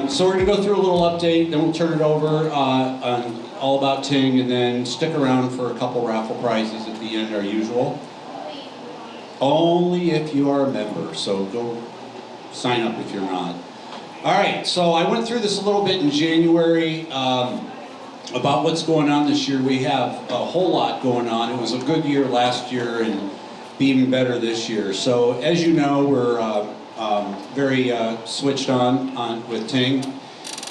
So we're going to go through a little update, then we'll turn it over on all about TING, and then stick around for a couple raffle prizes at the end, our usual. Only if you are a member, so go sign up if you're not. All right, so I went through this a little bit in January about what's going on this year. We have a whole lot going on. It was a good year last year and be even better this year. So as you know, we're very switched on with TING,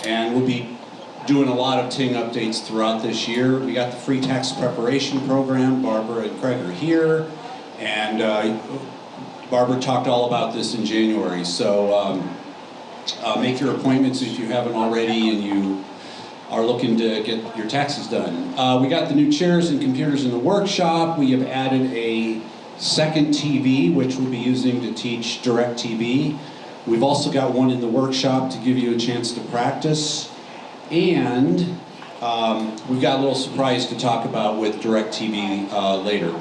and we'll be doing a lot of TING updates throughout this year. We got the free tax preparation program. Barbara and Craig are here, and Barbara talked all about this in January. So make your appointments if you haven't already and you are looking to get your taxes done. We got the new chairs and computers in the workshop. We have added a second TV, which we'll be using to teach DirecTV. We've also got one in the workshop to give you a chance to practice. And we've got a little surprise to talk about with DirecTV later.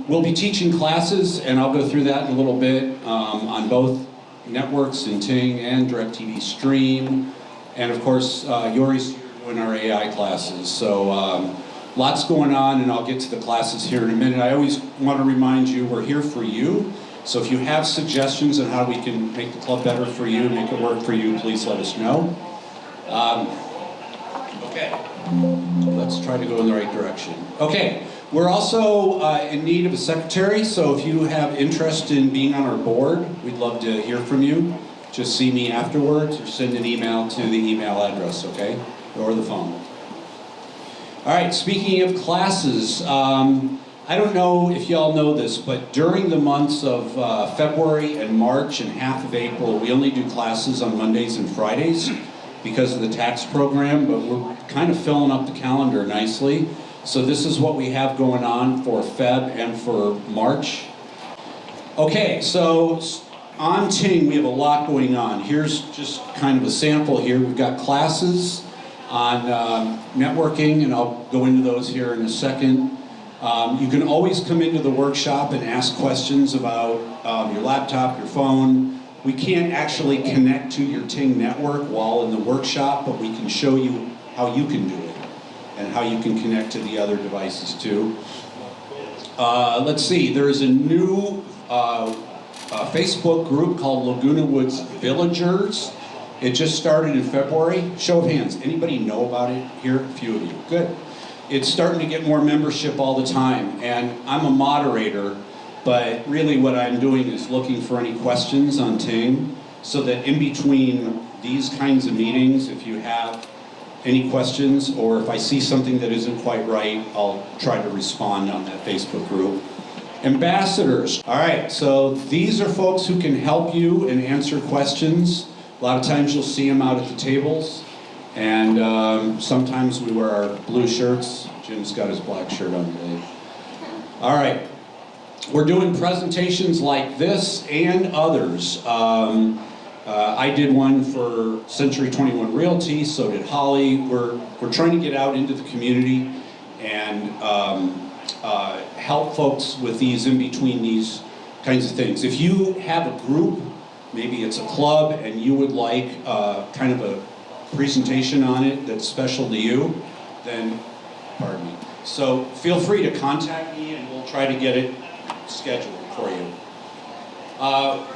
We'll be teaching classes, and I'll go through that in a little bit, on both networks in TING and DirecTV Stream. And of course, Yori's here doing our AI classes. So lots going on, and I'll get to the classes here in a minute. I always want to remind you, we're here for you. So if you have suggestions on how we can make the club better for you, make it work for you, please let us know. Okay, let's try to go in the right direction. Okay, we're also in need of a secretary, so if you have interest in being on our board, we'd love to hear from you. Just see me afterwards or send an email to the email address, okay? Or the phone. All right, speaking of classes, I don't know if y'all know this, but during the months of February and March and half of April, we only do classes on Mondays and Fridays because of the tax program, but we're kind of filling up the calendar nicely. So this is what we have going on for Feb and for March. Okay, so on TING, we have a lot going on. Here's just kind of a sample here. We've got classes on networking, and I'll go into those here in a second. You can always come into the workshop and ask questions about your laptop, your phone. We can't actually connect to your TING network while in the workshop, but we can show you how you can do it and how you can connect to the other devices too. Let's see, there's a new Facebook group called Laguna Woods Villagers. It just started in February. Show of hands, anybody know about it here? A few of you, good. It's starting to get more membership all the time, and I'm a moderator, but really what I'm doing is looking for any questions on TING, so that in between these kinds of meetings, if you have any questions, or if I see something that isn't quite right, I'll try to respond on that Facebook group. Ambassadors. All right, so these are folks who can help you and answer questions. A lot of times you'll see them out at the tables, and sometimes we wear our blue shirts. Jim's got his black shirt on today. All right, we're doing presentations like this and others. I did one for Century 21 Realty, so did Holly. We're trying to get out into the community and help folks with these in between these kinds of things. If you have a group, maybe it's a club, and you would like kind of a presentation on it that's special to you, then, pardon me. So feel free to contact me and we'll try to get it scheduled for you.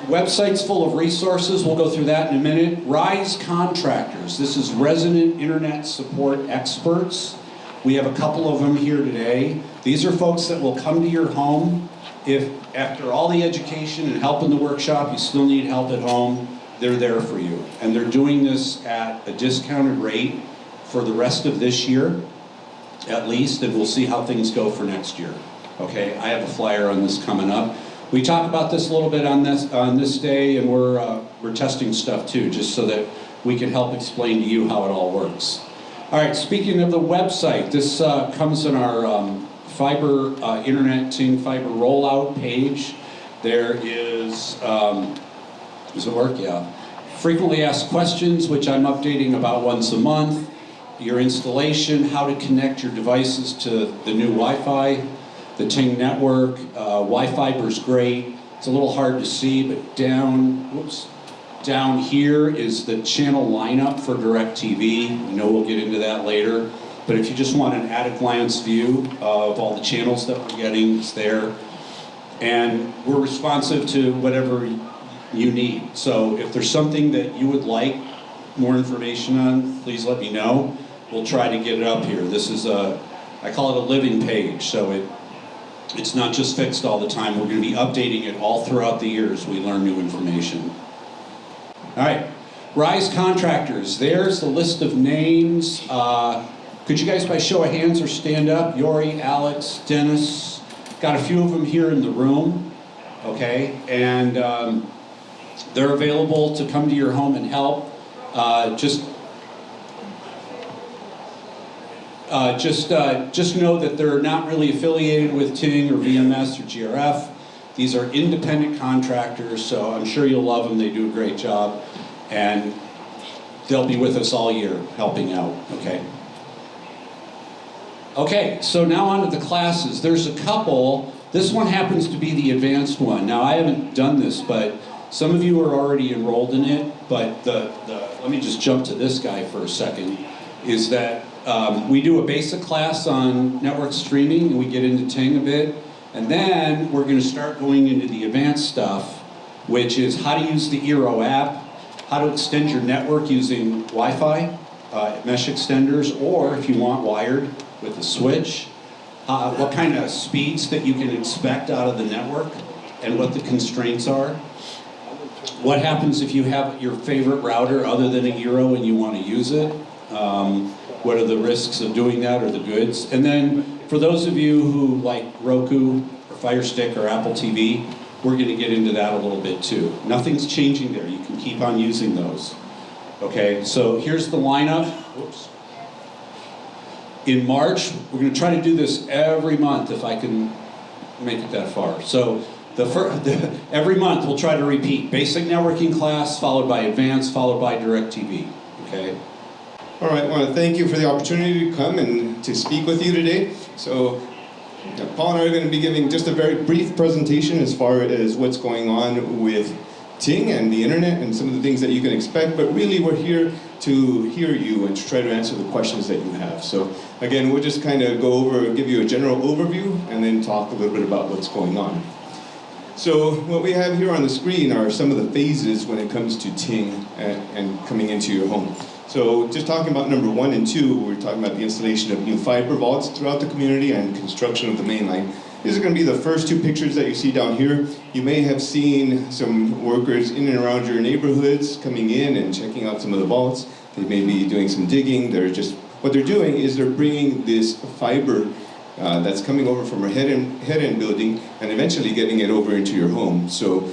Website's full of resources. We'll go through that in a minute. Rise Contractors. This is resident internet support experts. We have a couple of them here today. These are folks that will come to your home if after all the education and help in the workshop, you still need help at home. They're there for you. And they're doing this at a discounted rate for the rest of this year, at least, and we'll see how things go for next year. Okay, I have a flyer on this coming up. We talk about this a little bit on this day, and we're testing stuff too, just so that we can help explain to you how it all works. All right, speaking of the website, this comes in our fiber internet TING fiber rollout page. There is, does it work? Yeah. Frequently asked questions, which I'm updating about once a month. Your installation, how to connect your devices to the new Wi-Fi, the TING network. Wi-Fiber's great. It's a little hard to see, but down, whoops, Down here is the channel lineup for DirecTV. I know we'll get into that later. But if you just want an at-a-glance view of all the channels that we're getting, it's there. And we're responsive to whatever you need. So if there's something that you would like more information on, please let me know. We'll try to get it up here. This is I call it a living page. So it's not just fixed all the time. We're going to be updating it all throughout the years we learn new information. All right, Rise Contractors. There's the list of names. Could you guys by show of hands or stand up? Yori, Alex, Dennis. Got a few of them here in the room, okay? And they're available to come to your home and help. Just know that they're not really affiliated with TING or VMS or GRF. These are independent contractors, so I'm sure you'll love them. They do a great job, and they'll be with us all year helping out, okay? Okay, so now on to the classes. There's a couple. This one happens to be the advanced one. Now, I haven't done this, but some of you are already enrolled in it, but let me just jump to this guy for a second, is that we do a basic class on network streaming, and we get into TING a bit, and then we're going to start going into the advanced stuff, which is how to use the Eero app, how to extend your network using Wi-Fi, mesh extenders, or if you want wired with a switch, what kind of speeds that you can expect out of the network, and what the constraints are. What happens if you have your favorite router other than a Eero and you want to use it? What are the risks of doing that, or the goods? And then for those of you who like Roku or Fire Stick or Apple TV, we're going to get into that a little bit too. Nothing's changing there. You can keep on using those. Okay, so here's the lineup. Whoops. In March, we're going to try to do this every month if I can make it that far. So every month we'll try to repeat basic networking class, followed by advanced, followed by DirecTV. Okay. All right, I want to thank you for the opportunity to come and to speak with you today. So Paul and I are going to be giving just a very brief presentation as far as what's going on with TING and the internet and some of the things that you can expect, but really we're here to hear you and to try to answer the questions that you have. So again, we'll just kind of go over, give you a general overview, and then talk a little bit about what's going on. So what we have here on the screen are some of the phases when it comes to TING and coming into your home. So just talking about number 1 and 2, we're talking about the installation of new fiber vaults throughout the community and construction of the main line. These are going to be the first 2 pictures that you see down here. You may have seen some workers in and around your neighborhoods coming in and checking out some of the vaults. They may be doing some digging. What they're doing is they're bringing this fiber that's coming over from our head-end building and eventually getting it over into your home. So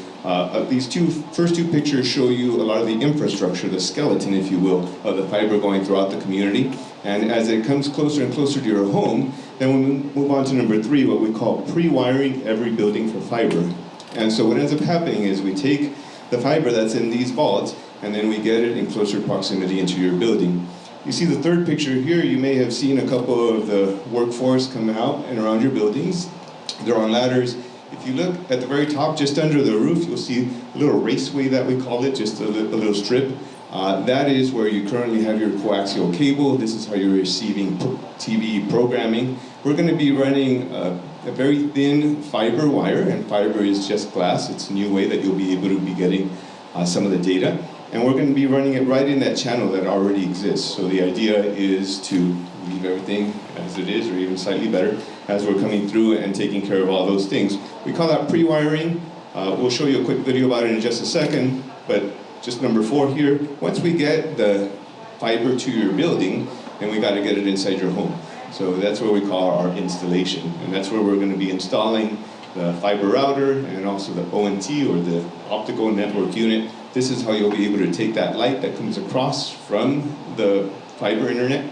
these first two pictures show you a lot of the infrastructure, the skeleton, if you will, of the fiber going throughout the community. And as it comes closer and closer to your home, then we move on to number 3, what we call pre-wiring every building for fiber. And so what ends up happening is we take the fiber that's in these vaults and then we get it in closer proximity into your building. You see the third picture here, you may have seen a couple of the workforce coming out and around your buildings. They're on ladders. If you look at the very top, just under the roof, you'll see a little raceway that we call it, just a little strip. That is where you currently have your coaxial cable. This is how you're receiving TV programming. We're going to be running a very thin fiber wire, and fiber is just glass. It's a new way that you'll be able to be getting some of the data. And we're going to be running it right in that channel that already exists. So the idea is to leave everything as it is, or even slightly better, as we're coming through and taking care of all those things. We call that pre-wiring. We'll show you a quick video about it in just a second, but just number 4 here, once we get the fiber to your building, then we got to get it inside your home. So that's what we call our installation, and that's where we're going to be installing the fiber router and also the ONT, or the optical network unit. This is how you'll be able to take that light that comes across from the fiber internet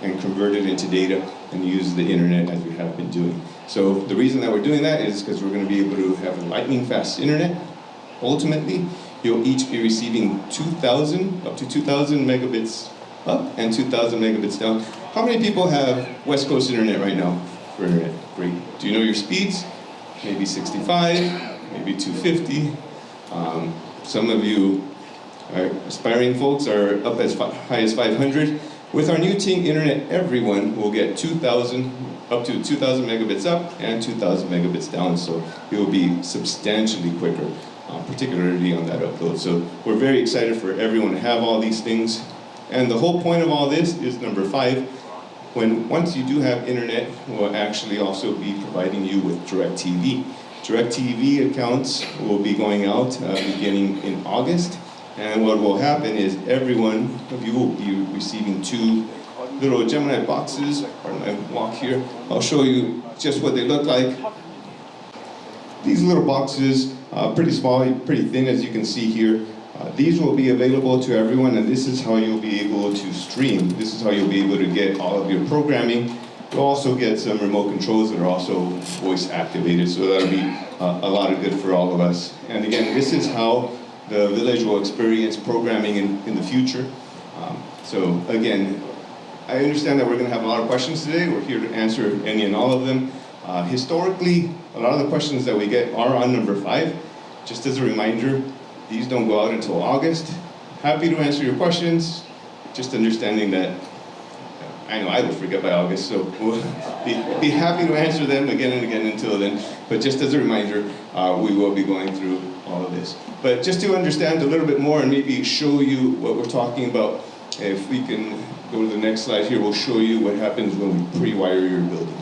and convert it into data and use the internet as we have been doing. So the reason that we're doing that is because we're going to be able to have a lightning fast internet. Ultimately, you'll each be receiving up to 2,000 megabits up and 2,000 megabits down. How many people have West Coast internet right now for internet? Great. Do you know your speeds? Maybe 65, maybe 250. Some of you Our aspiring folks are up as high as 500. With our new TING internet, everyone will get up to 2,000 megabits up and 2,000 megabits down, so it will be substantially quicker, particularly on that upload. So we're very excited for everyone to have all these things. And the whole point of all this is number 5, once you do have internet, we'll actually also be providing you with DirecTV. DirecTV accounts will be going out beginning in August. And what will happen is every one of you will be receiving 2 little Gemini boxes. Pardon my walk here. I'll show you just what they look like. These little boxes, pretty small, pretty thin as you can see here. These will be available to everyone, and this is how you'll be able to stream. This is how you'll be able to get all of your programming. You'll also get some remote controls that are also voice activated, so that'll be a lot of good for all of us. And again, this is how the village will experience programming in the future. So again, I understand that we're going to have a lot of questions today. We're here to answer any and all of them. Historically, a lot of the questions that we get are on number 5. Just as a reminder, these don't go out until August. Happy to answer your questions, just understanding that I know I will forget by August, so we'll be happy to answer them again and again until then. But just as a reminder, we will be going through all of this. But just to understand a little bit more and maybe show you what we're talking about, if we can go to the next slide here, we'll show you what happens when we pre-wire your building.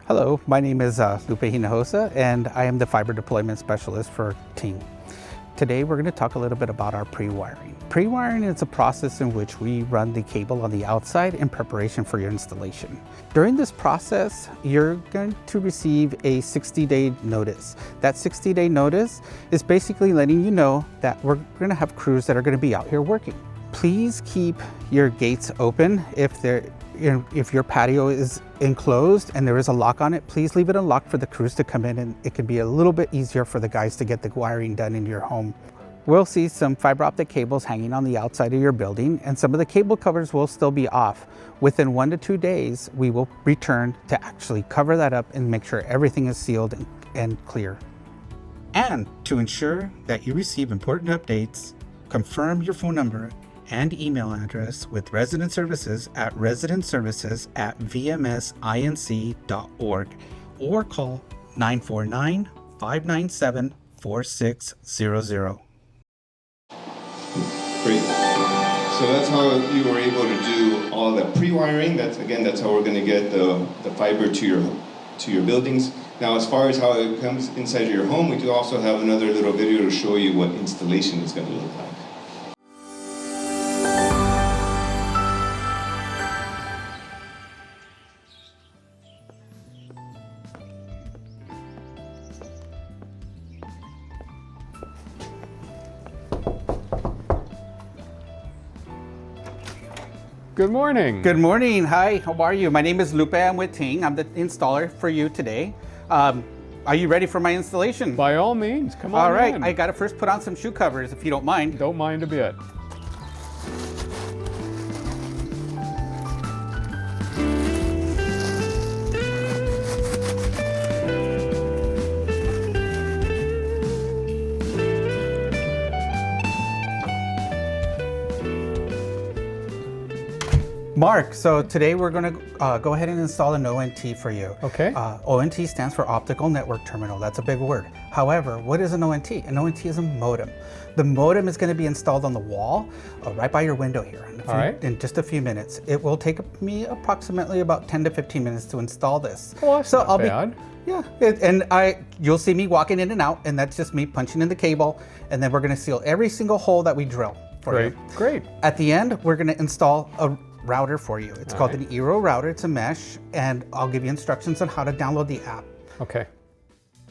Hello, my name is Lupe Hinojosa, and I am the fiber deployment specialist for TING. Today we're going to talk a little bit about our pre-wiring. Pre-wiring is a process in which we run the cable on the outside in preparation for your installation. During this process, you're going to receive a 60-day notice. That 60-day notice is basically letting you know that we're going to have crews that are going to be out here working. Please keep your gates open. If your patio is enclosed and there is a lock on it, please leave it unlocked for the crews to come in, and it can be a little bit easier for the guys to get the wiring done in your home. We'll see some fiber optic cables hanging on the outside of your building, and some of the cable covers will still be off. Within 1 to 2 days, we will return to actually cover that up and make sure everything is sealed and clear. And to ensure that you receive important updates, confirm your phone number and email address with resident services at residentservices@vmsinc.org or call 949-597-4600. Great. So that's how you were able to do all that pre-wiring. That's how we're going to get the fiber to your buildings. Now, as far as how it comes inside of your home, we do also have another little video to show you what installation is going to look like. Good morning. Good morning. Hi, how are you? My name is Lupe. I'm with TING. I'm the installer for you today. Are you ready for my installation? By all means, come on All right, in. I got to first put on some shoe covers if you don't mind. Don't mind a bit. Mark, so today we're going to go ahead and install an ONT for you. Okay. ONT stands for Optical Network Terminal. That's a big word. However, what is an ONT? An ONT is a modem. The modem is going to be installed on the wall right by your window here in just a few minutes. It will take me approximately about 10 to 15 minutes to install this. Well, that's not bad. You'll see me walking in and out, and that's just me punching in the cable, and then we're going to seal every single hole that we drill for you. Great. At the end, we're going to install a router for you. It's called an Eero router. It's a mesh, and I'll give you instructions on how to download the app. Okay.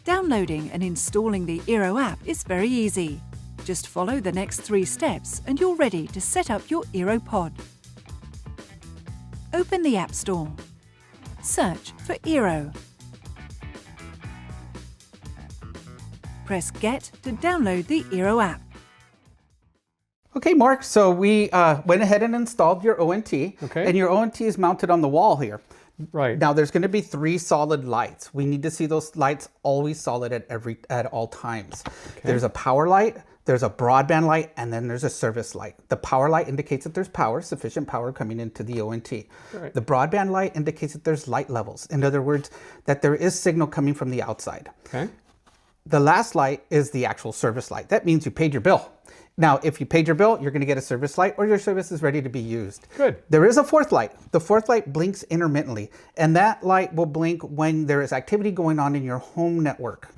Downloading and installing the Eero app is very easy. Just follow the next 3 steps and you're ready to set up your Eero pod. Open the App Store. Search for Eero. Press Get to download the Eero app. Okay, Mark, so we went ahead and installed your ONT, Okay. and your ONT is mounted on the wall here. Right. Now there's going to be 3 solid lights. We need to see those lights always solid at all times. There's a power light, there's a broadband light, and then there's a service light. The power light indicates that there's power, sufficient power coming into the ONT. Right. The broadband light indicates that there's light levels. In other words, that there is signal coming from the outside. Okay. The last light is the actual service light. That means you paid your bill. Now, if you paid your bill, you're going to get a service light or your service is ready to be used. Good. There is a 4th light. The 4th light blinks intermittently, and that light will blink when there is activity going on in your home network.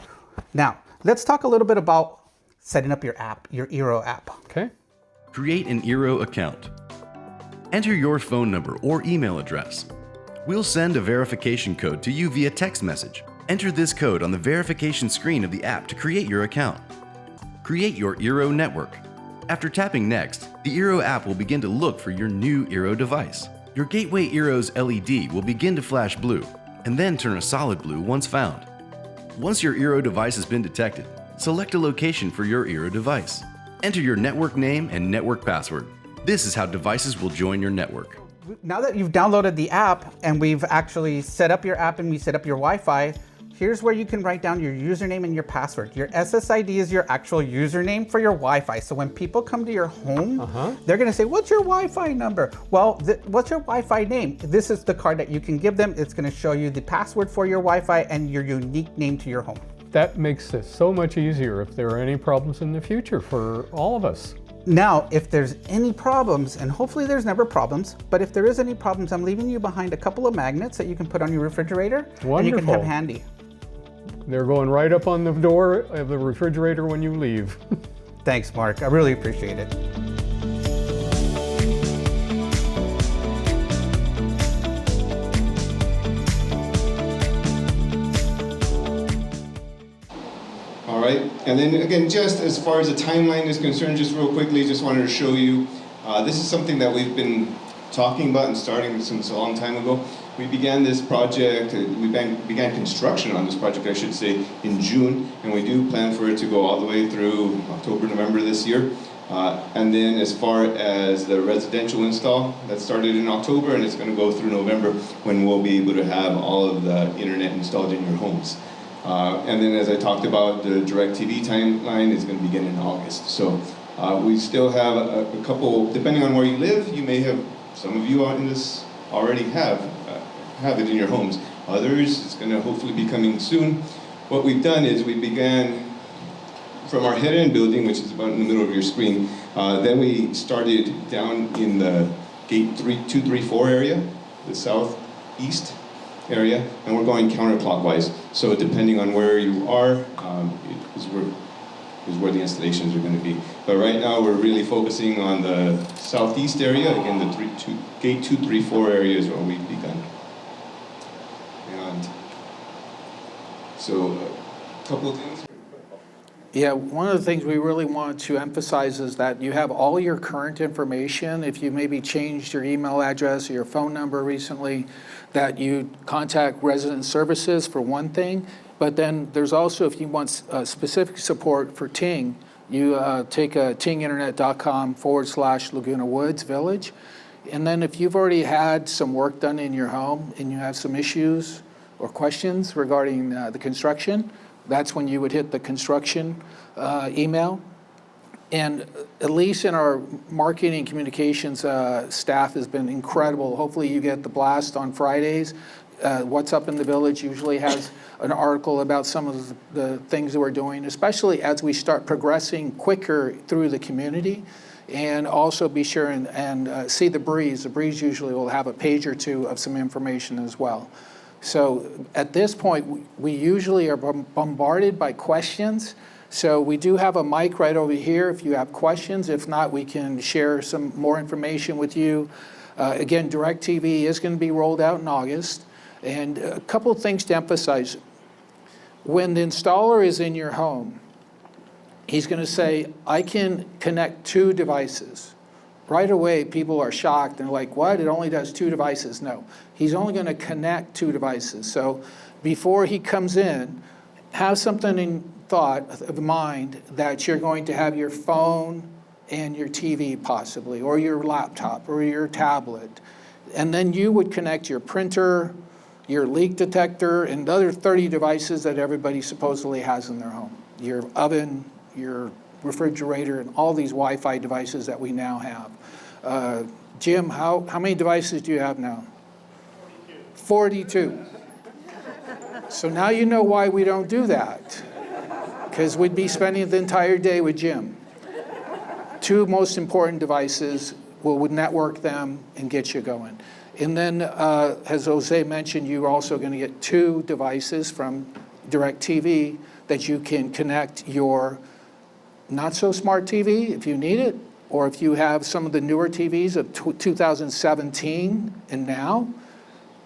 Now, let's talk a little bit about setting up your app, your Eero app. Okay. Create an Eero account. Enter your phone number or email address. We'll send a verification code to you via text message. Enter this code on the verification screen of the app to create your account. Create your Eero network. After tapping Next, the Eero app will begin to look for your new Eero device. Your Gateway Eero's LED will begin to flash blue, and then turn a solid blue once found. Once your Eero device has been detected, select a location for your Eero device. Enter your network name and network password. This is how devices will join your network. Now that you've downloaded the app and we've actually set up your app and we set up your Wi-Fi, here's where you can write down your username and your password. Your SSID is your actual username for your Wi-Fi. So when people come to your home, they're gonna say, what's your Wi-Fi number? Well, what's your Wi-Fi name? This is the card that you can give them. It's gonna show you the password for your Wi-Fi and your unique name to your home. That makes this so much easier if there are any problems in the future for all of us. Now, if there's any problems, and hopefully there's never problems, but if there is any problems, I'm leaving you behind a couple of magnets that you can put on your refrigerator and you can have handy. They're going right up on the door of the refrigerator when you leave. Thanks, Mark. I really appreciate it. All right, and then again, just as far as the timeline is concerned, just real quickly, just wanted to show you, this is something that we've been talking about and starting since a long time ago. We began this project, we began construction on this project, I should say, in June, and we do plan for it to go all the way through October, November this year. And then as far as the residential install, that started in October and it's going to go through November when we'll be able to have all of the internet installed in your homes. And then as I talked about, the DirecTV timeline is going to begin in August. So we still have a couple, depending on where you live, you may have, some of you out in this already have it in your homes. Others, it's going to hopefully be coming soon. What we've done is we began from our head-end building, which is about in the middle of your screen. Then we started down in the gate 234 area, the southeast area, and we're going counterclockwise. So depending on where you are, is where the installations are going to be. But right now we're really focusing on the southeast area. Again, the gate 234 area is where we've begun. And so a couple of things. Yeah, one of the things we really want to emphasize is that you have all your current information. If you maybe changed your email address or your phone number recently, that you contact resident services for one thing. But then there's also, if you want specific support for TING, you take tinginternet.com/Laguna Woods Village. And then if you've already had some work done in your home and you have some issues or questions regarding the construction, that's when you would hit the construction email. And at least in our marketing and communications staff has been incredible. Hopefully you get the blast on Fridays. What's Up in the Village usually has an article about some of the things that we're doing, especially as we start progressing quicker through the community. And also be sure and see the Breeze. The Breeze usually will have a page or two of some information as well. So at this point, we usually are bombarded by questions. So we do have a mic right over here if you have questions. If not, we can share some more information with you. Again, DirecTV is going to be rolled out in August. And a couple of things to emphasize. When the installer is in your home, he's going to say, I can connect 2 devices. Right away, people are shocked and like, what? It only does 2 devices? No, he's only going to connect 2 devices. So before he comes in, have something in thought of mind that you're going to have your phone and your TV possibly, or your laptop or your tablet. And then you would connect your printer your leak detector, and other 30 devices that everybody supposedly has in their home. Your oven, your refrigerator, and all these Wi-Fi devices that we now have. Jim, how many devices do you have now? 42. So now you know why we don't do that, because we'd be spending the entire day with Jim. 2 most important devices, we'll network them and get you going. And then, as Jose mentioned, you're also going to get 2 devices from DirecTV that you can connect your not-so-smart TV if you need it, or if you have some of the newer TVs of 2017 and now,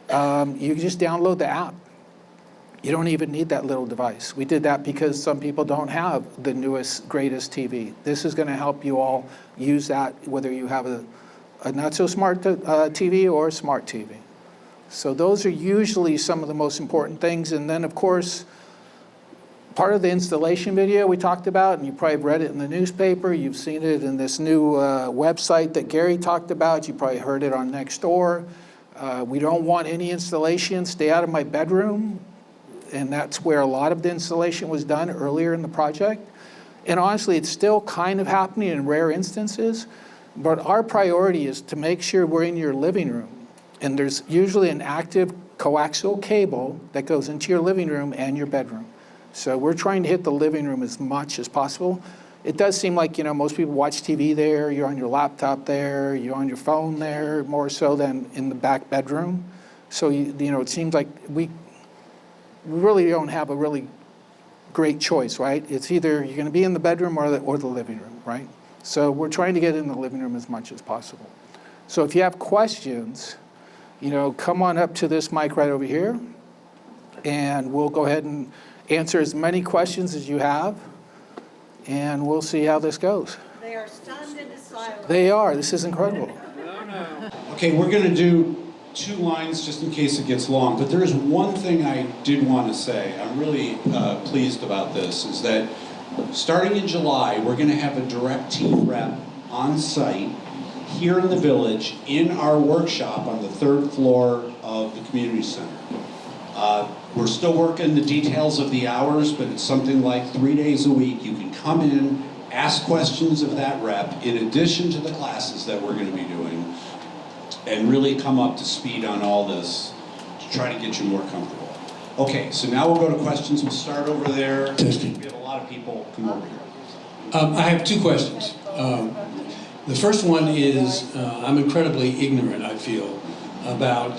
you can just download the app. You don't even need that little device. We did that because some people don't have the newest, greatest TV. This is going to help you all use that, whether you have a not-so-smart TV or a smart TV. So those are usually some of the most important things. And then, of course, part of the installation video we talked about, and you probably read it in the newspaper, you've seen it in this new website that Gary talked about, you probably heard it on Nextdoor. We don't want any installation, stay out of my bedroom. And that's where a lot of the installation was done earlier in the project. And honestly, it's still kind of happening in rare instances, but our priority is to make sure we're in your living room. And there's usually an active coaxial cable that goes into your living room and your bedroom. So we're trying to hit the living room as much as possible. It does seem like, most people watch TV there, you're on your laptop there, you're on your phone there, more so than in the back bedroom. So, it seems like we really don't have a really great choice, right? It's either you're going to be in the bedroom or the living room, right? So we're trying to get in the living room as much as possible. So if you have questions, come on up to this mic right over here, and we'll go ahead and answer as many questions as you have, and we'll see how this goes. They are stunned into silence. They are. This is incredible. Okay, we're going to do 2 lines just in case it gets long, but there is one thing I did want to say. I'm really pleased about this, is that starting in July, we're going to have a DirecTV rep on site here in the village in our workshop on the 3rd floor of the community center. We're still working the details of the hours, but it's something like 3 days a week. You can come in, ask questions of that rep, in addition to the classes that we're going to be doing, and really come up to speed on all this to try to get you more comfortable. Okay, so now we'll go to questions. We'll start over there. Testing. We have a lot of people come over here. I have 2 questions. The first one is, I'm incredibly ignorant, I feel, about,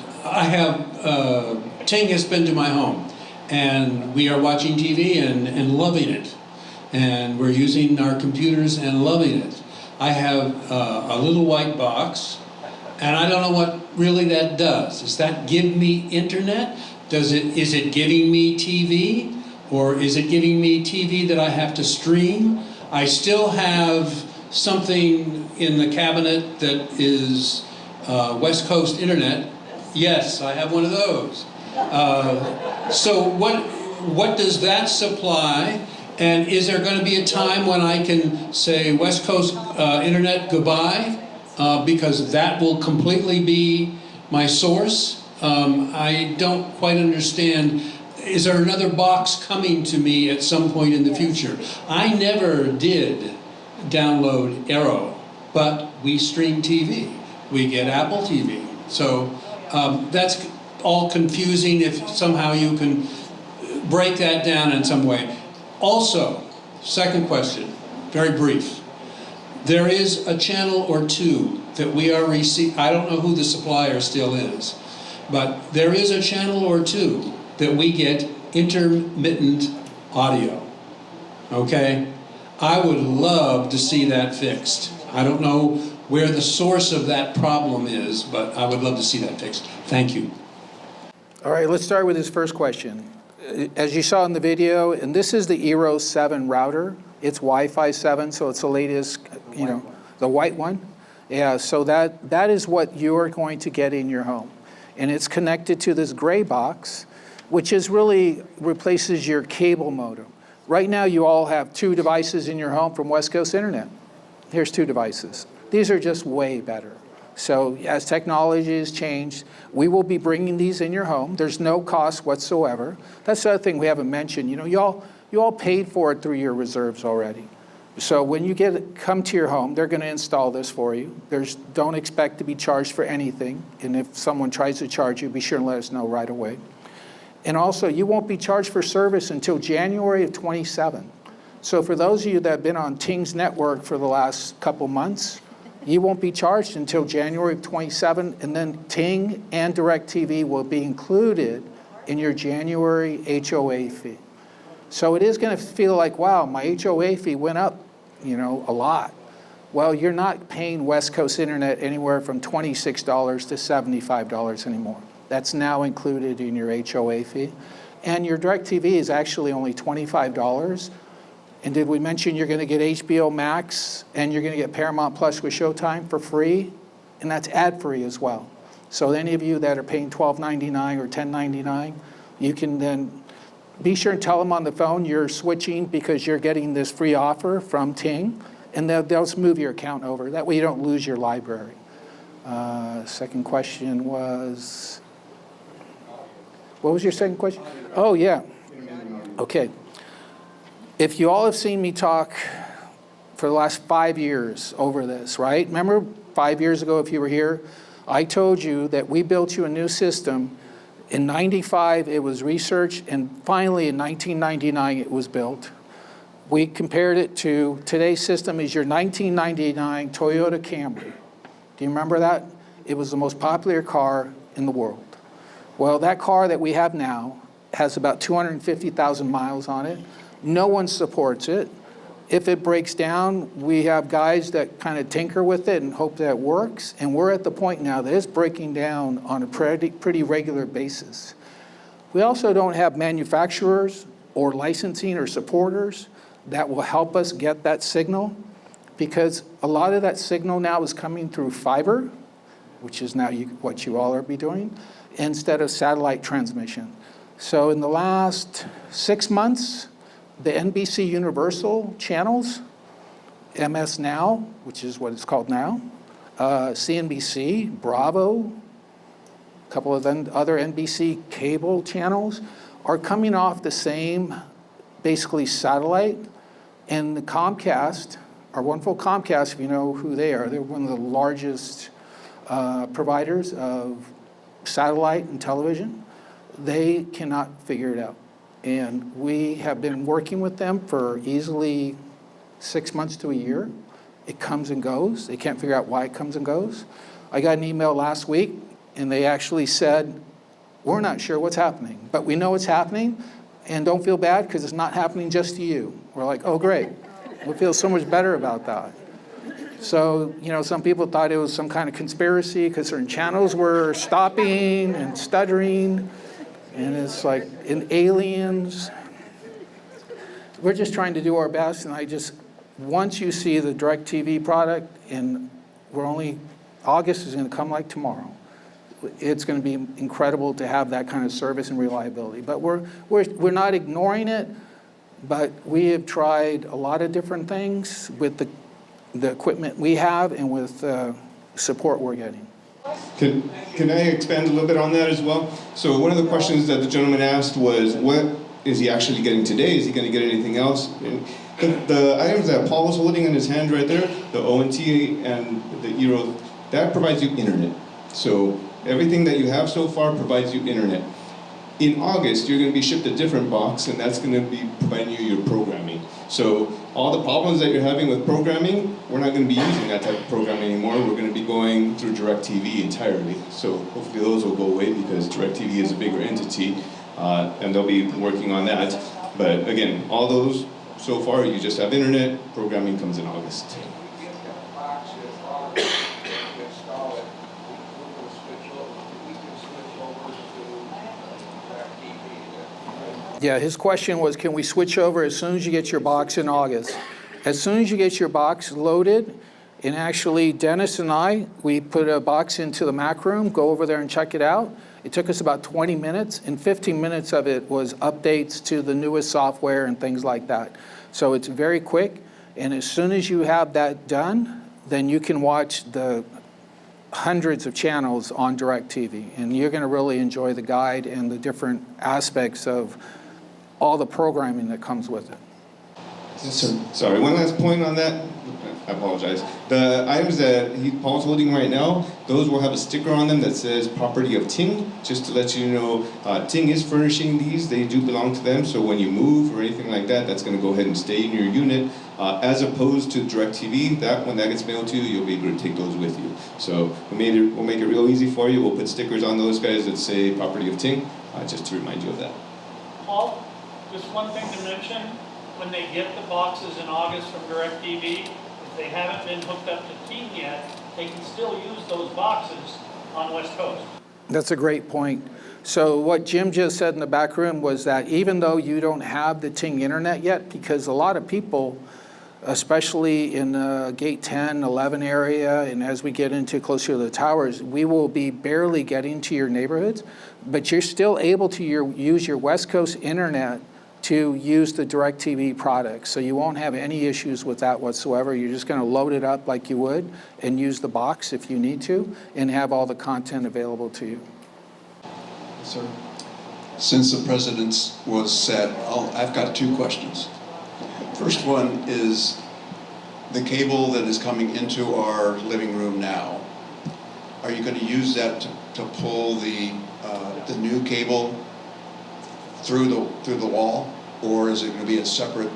TING has been to my home, and we are watching TV and loving it. And we're using our computers and loving it. I have a little white box, and I don't know what really that does. Does that give me internet? Is it giving me TV? Or is it giving me TV that I have to stream? I still have something in the cabinet that is West Coast internet. Yes, I have one of those. So what does that supply? And is there going to be a time when I can say West Coast internet goodbye? Because that will completely be my source. I don't quite understand. Is there another box coming to me at some point in the future? I never did download Arrow, but we stream TV. We get Apple TV. So that's all confusing if somehow you can break that down in some way. Also, second question, very brief. There is a channel or 2 that we are receiving. I don't know who the supplier still is, but there is a channel or 2 that we get intermittent audio. Okay? I would love to see that fixed. I don't know where the source of that problem is, but I would love to see that fixed. Thank you. All right, let's start with his first question. As you saw in the video, and this is the Eero 7 router. It's Wi-Fi 7, so it's the latest, the white one. Yeah, so that is what you're going to get in your home. And it's connected to this gray box, which is really replaces your cable modem. Right now, you all have 2 devices in your home from West Coast Internet. Here's 2 devices. These are just way better. So as technology has changed, we will be bringing these in your home. There's no cost whatsoever. That's the other thing we haven't mentioned. You know, you all paid for it through your reserves already. So when you come to your home, they're going to install this for you. Don't expect to be charged for anything. And if someone tries to charge you, be sure and let us know right away. And also, you won't be charged for service until January of 27. So for those of you that have been on TING's network for the last couple months, you won't be charged until January of 27, and then TING and DirecTV will be included in your January HOA fee. So it is going to feel like, wow, my HOA fee went up, you know, a lot. Well, you're not paying West Coast Internet anywhere from $26 to $75 anymore. That's now included in your HOA fee. And your DirecTV is actually only $25. And did we mention you're going to get HBO Max and you're going to get Paramount Plus with Showtime for free? And that's ad-free as well. So any of you that are paying $12.99 or $10.99, you can then be sure and tell them on the phone you're switching because you're getting this free offer from TING, and they'll move your account over. That way you don't lose your library. Second question was, what was your second question? Oh, yeah. Okay. If you all have seen me talk for the last 5 years over this, right? Remember 5 years ago, if you were here, I told you that we built you a new system. In 95, it was researched, and finally in 1999, it was built. We compared it to today's system is your 1999 Toyota Camry. Do you remember that? It was the most popular car in the world. Well, that car that we have now has about 250,000 miles on it. No one supports it. If it breaks down, we have guys that kind of tinker with it and hope that it works. And we're at the point now that it's breaking down on a pretty regular basis. We also don't have manufacturers or licensing or supporters that will help us get that signal, because a lot of that signal now is coming through fiber, which is now what you all are be doing, instead of satellite transmission. So in the last 6 months, the NBC Universal channels, MS Now, which is what it's called now, CNBC, Bravo, a couple of other NBC cable channels are coming off the same, basically satellite. And the Comcast, our wonderful Comcast, if you know who they are, they're one of the largest providers of satellite and television. They cannot figure it out. And we have been working with them for easily 6 months to a year. It comes and goes. They can't figure out why it comes and goes. I got an email last week, and they actually said, we're not sure what's happening, but we know it's happening, and don't feel bad because it's not happening just to you. We're like, oh, great. We feel so much better about that. So, you know, some people thought it was some kind of conspiracy because certain channels were stopping and stuttering. And it's like in aliens. We're just trying to do our best, and once you see the DirecTV product, and August is going to come like tomorrow. It's going to be incredible to have that kind of service and reliability. But we're not ignoring it, but we have tried a lot of different things with the equipment we have and with support we're getting. Can I expand a little bit on that as well? So one of the questions that the gentleman asked was, what is he actually getting today? Is he going to get anything else? And the items that Paul was holding in his hand right there, the ONT and the Eero, that provides you internet. So everything that you have so far provides you internet. In August, you're going to be shipped a different box, and that's going to be providing you your programming. So all the problems that you're having with programming, we're not going to be using that type of programming anymore. We're going to be going through DirecTV entirely. So hopefully those will go away because DirecTV is a bigger entity, and they'll be working on that. But again, all those, so far, you just have internet. Programming comes in August. Yeah, his question was, can we switch over as soon as you get your box in August? As soon as you get your box loaded, and actually Dennis and we put a box into the Mac room, go over there and check it out. It took us about 20 minutes, and 15 minutes of it was updates to the newest software and things like that. So it's very quick, and as soon as you have that done, then you can watch the hundreds of channels on DirecTV, and you're going to really enjoy the guide and the different aspects of all the programming that comes with it. Sorry, one last point on that. I apologize. The items that Paul's holding right now, those will have a sticker on them that says property of TING, just to let you know TING is furnishing these. They do belong to them, so when you move or anything like that, that's going to go ahead and stay in your unit, as opposed to DirecTV. That when that gets mailed to you, you'll be able to take those with you. So we'll make it real easy for you. We'll put stickers on those guys that say property of TING, just to remind you of that. Paul, just one thing to mention, when they get the boxes in August from DirecTV, if they haven't been hooked up to TING yet, they can still use those boxes on West Coast. That's a great point. So what Jim just said in the back room was that even though you don't have the TING internet yet, because a lot of people, especially in the Gate 10, 11 area, and as we get into closer to the towers, we will be barely getting to your neighborhoods, but you're still able to use your West Coast internet to use the DirecTV product. So you won't have any issues with that whatsoever. You're just going to load it up like you would and use the box if you need to and have all the content available to you. Sir? Since the president's was said, I've got two questions. First one is the cable that is coming into our living room now. Are you going to use that to pull the new cable through the wall, or is it going to be a separate?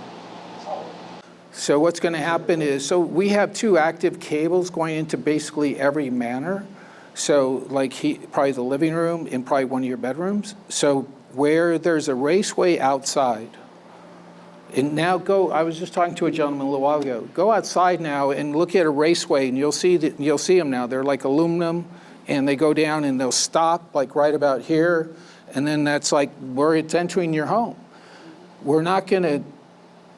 So what's going to happen is, so we have two active cables going into basically every manor. So like probably the living room and probably one of your bedrooms. So where there's a raceway outside, and now I was just talking to a gentleman a little while ago. Go outside now and look at a raceway, and you'll see them now. They're like aluminum, and they go down and they'll stop like right about here. And then that's like where it's entering your home. We're not going to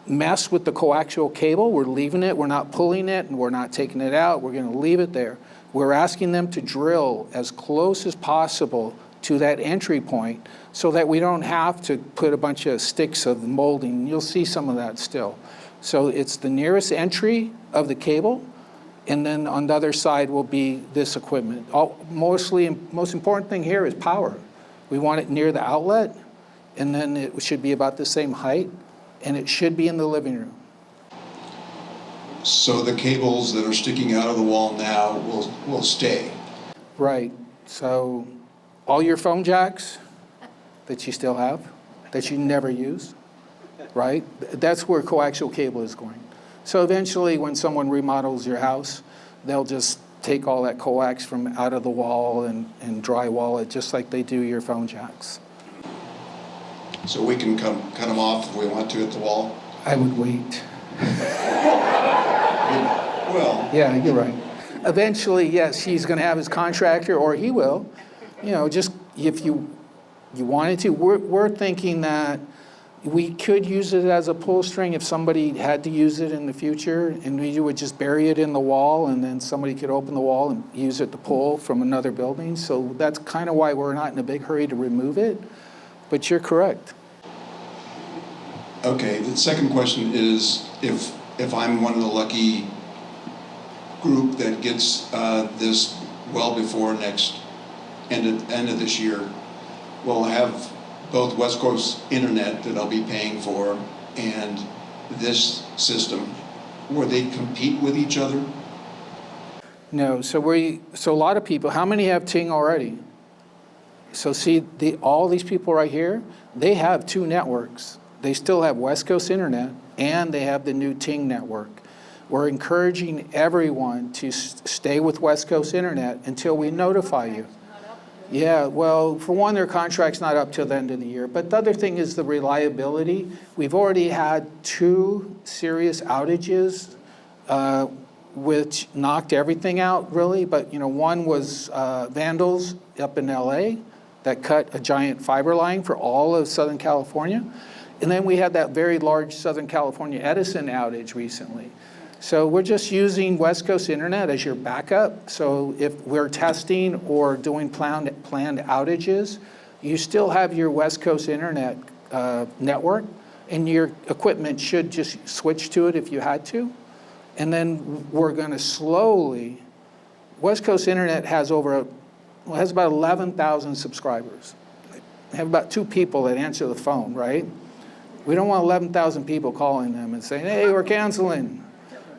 mess with the coaxial cable. We're leaving it. We're not pulling it, and we're not taking it out. We're going to leave it there. We're asking them to drill as close as possible to that entry point so that we don't have to put a bunch of sticks of molding. You'll see some of that still. So it's the nearest entry of the cable, and then on the other side will be this equipment. Most important thing here is power. We want it near the outlet, and then it should be about the same height, and it should be in the living room. So the cables that are sticking out of the wall now will stay? Right. So all your phone jacks that you still have, that you never use, right? That's where coaxial cable is going. So eventually when someone remodels your house, they'll just take all that coax from out of the wall and drywall it just like they do your phone jacks. So we can cut them off if we want to at the wall? I would wait. Well. Yeah, you're right. Eventually, yes, he's going to have his contractor, or he will. Just if you wanted to. We're thinking that we could use it as a pull string if somebody had to use it in the future, and we would just bury it in the wall, and then somebody could open the wall and use it to pull from another building. So that's kind of why we're not in a big hurry to remove it. But you're correct. Okay, the second question is, if I'm one of the lucky group that gets this well before next end of this year, we'll have both West Coast internet that I'll be paying for and this system. Will they compete with each other? No, so a lot of people, how many have TING already? So see, all these people right here, they have two networks. They still have West Coast internet, and they have the new TING network. We're encouraging everyone to stay with West Coast internet until we notify you. Yeah, well, for one, their contract's not up till the end of the year. But the other thing is the reliability. We've already had 2 serious outages, which knocked everything out, really. But one was vandals up in LA that cut a giant fiber line for all of Southern California. And then we had that very large Southern California Edison outage recently. So we're just using West Coast internet as your backup. So if we're testing or doing planned outages, you still have your West Coast internet network, and your equipment should just switch to it if you had to. And then we're going to slowly West Coast Internet has has about 11,000 subscribers. They have about 2 people that answer the phone, right? We don't want 11,000 people calling them and saying, hey, we're canceling.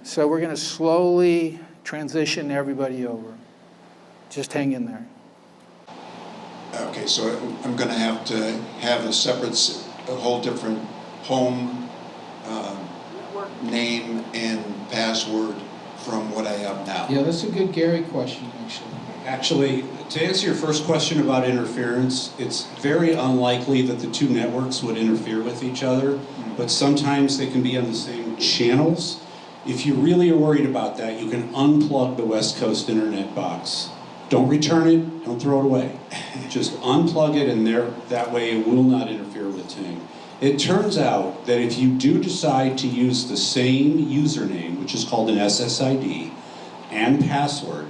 So we're going to slowly transition everybody over. Just hang in there. Okay, so I'm going to have a separate, a whole different home name and password from what I have now. Yeah, that's a good Gary question, actually. Actually, to answer your first question about interference, it's very unlikely that the 2 networks would interfere with each other, but sometimes they can be on the same channels. If you really are worried about that, you can unplug the West Coast Internet box. Don't return it, don't throw it away. Just unplug it, and that way it will not interfere with TING. It turns out that if you do decide to use the same username, which is called an SSID, and password,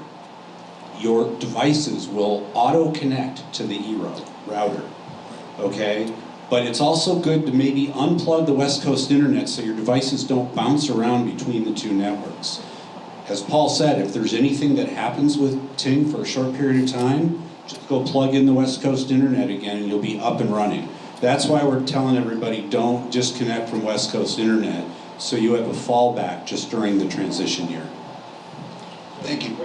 your devices will auto-connect to the eRoute router, okay? But it's also good to maybe unplug the West Coast Internet so your devices don't bounce around between the 2 networks. As Paul said, if there's anything that happens with TING for a short period of time, just go plug in the West Coast Internet again and you'll be up and running. That's why we're telling everybody don't disconnect from West Coast Internet, so you have a fallback just during the transition year. Thank you.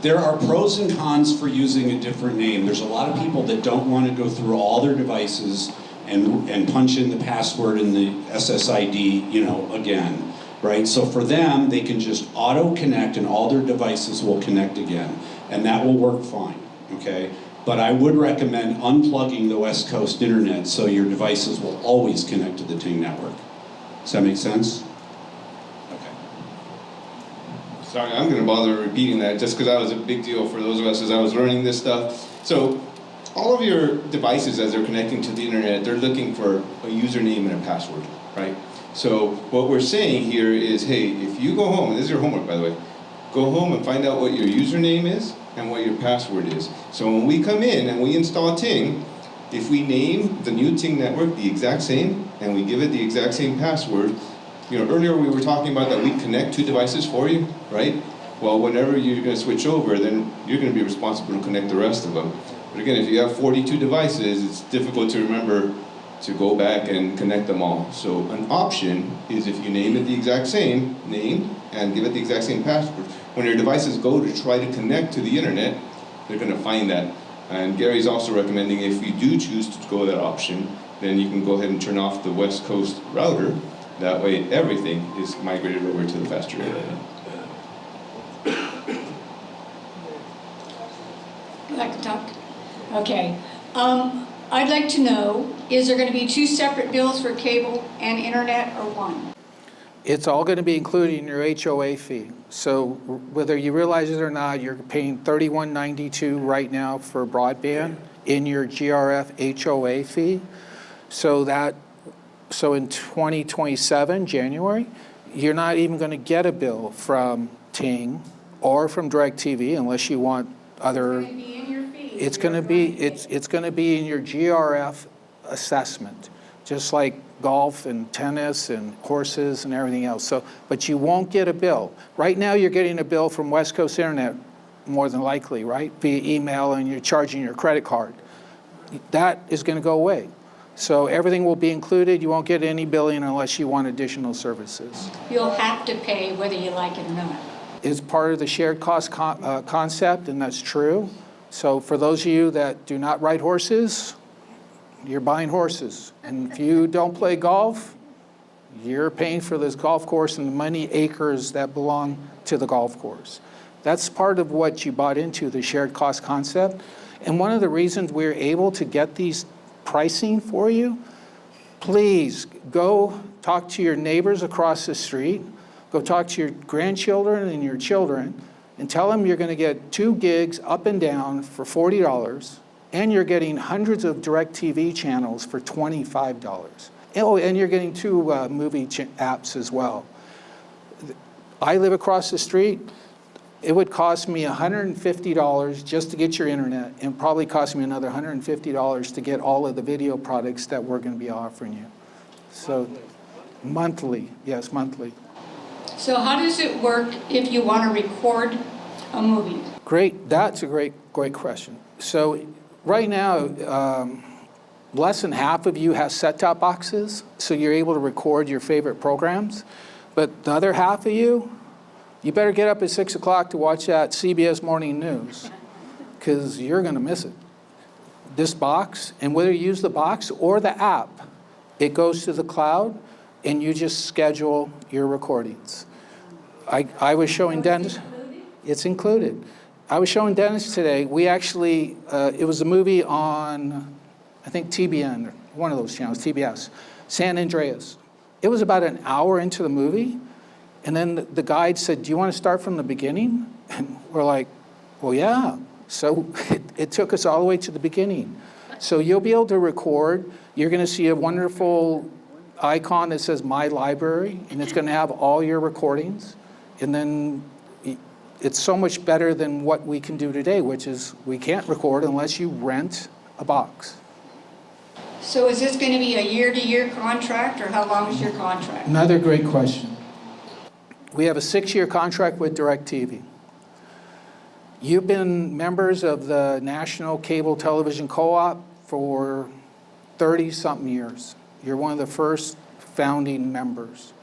There are pros and cons for using a different name. There's a lot of people that don't want to go through all their devices and punch in the password and the SSID, again, right? So for them, they can just auto-connect and all their devices will connect again, and that will work fine, okay? But I would recommend unplugging the West Coast Internet so your devices will always connect to the TING network. Does that make sense? Sorry, I'm going to bother repeating that just because that was a big deal for those of us as I was learning this stuff. So all of your devices, as they're connecting to the internet, they're looking for a username and a password, right? So what we're saying here is, hey, if you go home, and this is your homework, by the way, go home and find out what your username is and what your password is. So when we come in and we install TING, if we name the new TING network the exact same and we give it the exact same password, earlier we were talking about that we connect 2 devices for you, right? Well, whenever you're going to switch over, then you're going to be responsible to connect the rest of them. But again, if you have 42 devices, it's difficult to remember to go back and connect them all. So an option is if you name it the exact same name and give it the exact same password, when your devices go to try to connect to the internet, they're going to find that. And Gary's also recommending if you do choose to go that option, then you can go ahead and turn off the West Coast router. That way, everything is migrated over to the faster internet. Would like to talk? Okay. I'd like to know, is there going to be 2 separate bills for cable and internet or one? It's all going to be included in your HOA fee. So whether you realize it or not, you're paying $31.92 right now for broadband in your GRF HOA fee. So in 2027, January, you're not even going to get a bill from TING or from DirecTV unless you want other. It's going to be in your fee. It's going to be in your GRF assessment, just like golf and tennis and horses and everything else. So, but you won't get a bill. Right now, you're getting a bill from West Coast Internet, more than likely, right, via email, and you're charging your credit card. That is going to go away. So everything will be included. You won't get any billing unless you want additional services. You'll have to pay whether you like it or not. It's part of the shared cost concept, and that's true. So for those of you that do not ride horses, you're buying horses. And if you don't play golf, you're paying for this golf course and the many acres that belong to the golf course. That's part of what you bought into, the shared cost concept. And one of the reasons we're able to get these pricing for you, please go talk to your neighbors across the street, go talk to your grandchildren and your children, and tell them you're going to get 2 gigs up and down for $40, and you're getting hundreds of DirecTV channels for $25. Oh, and you're getting 2 movie apps as well. I live across the street. It would cost me $150 just to get your internet, and probably cost me another $150 to get all of the video products that we're going to be offering you. So monthly, yes, monthly. So how does it work if you want to record a movie? Great, that's a great question. So right now, less than half of you has set-top boxes, so you're able to record your favorite programs. But the other half of you better get up at 6 o'clock to watch that CBS Morning News, because you're going to miss it. This box, and whether you use the box or the app, it goes to the cloud, and you just schedule your recordings. I was showing Dennis. It's included. I was showing Dennis today. We actually, it was a movie on, I think TBN, one of those channels, TBS, San Andreas. It was about an hour into the movie, and then the guide said, "Do you want to start from the beginning?" And we're like, "Well, yeah." So it took us all the way to the beginning. So you'll be able to record. You're going to see a wonderful icon that says My Library, and it's going to have all your recordings. And then it's so much better than what we can do today, which is we can't record unless you rent a box. So is this going to be a year-to-year contract, or how long is your contract? Another great question. We have a 6-year contract with DirecTV. You've been members of the National Cable Television Co-op for 30-something years. You're one of the first founding members.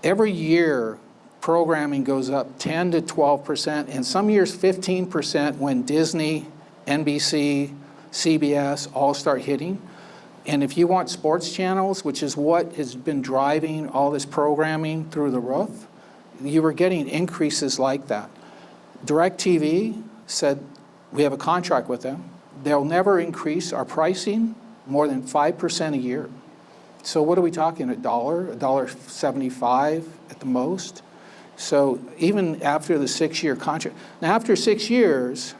Every year, programming goes up 10 to 12%, and some years 15% when Disney, NBC, CBS all start hitting. And if you want sports channels, which is what has been driving all this programming through the roof, you were getting increases like that. DirecTV said, we have a contract with them. They'll never increase our pricing more than 5% a year. So what are we talking, $1, $1.75 at the most? So even after the 6-year contract, now after 6 years,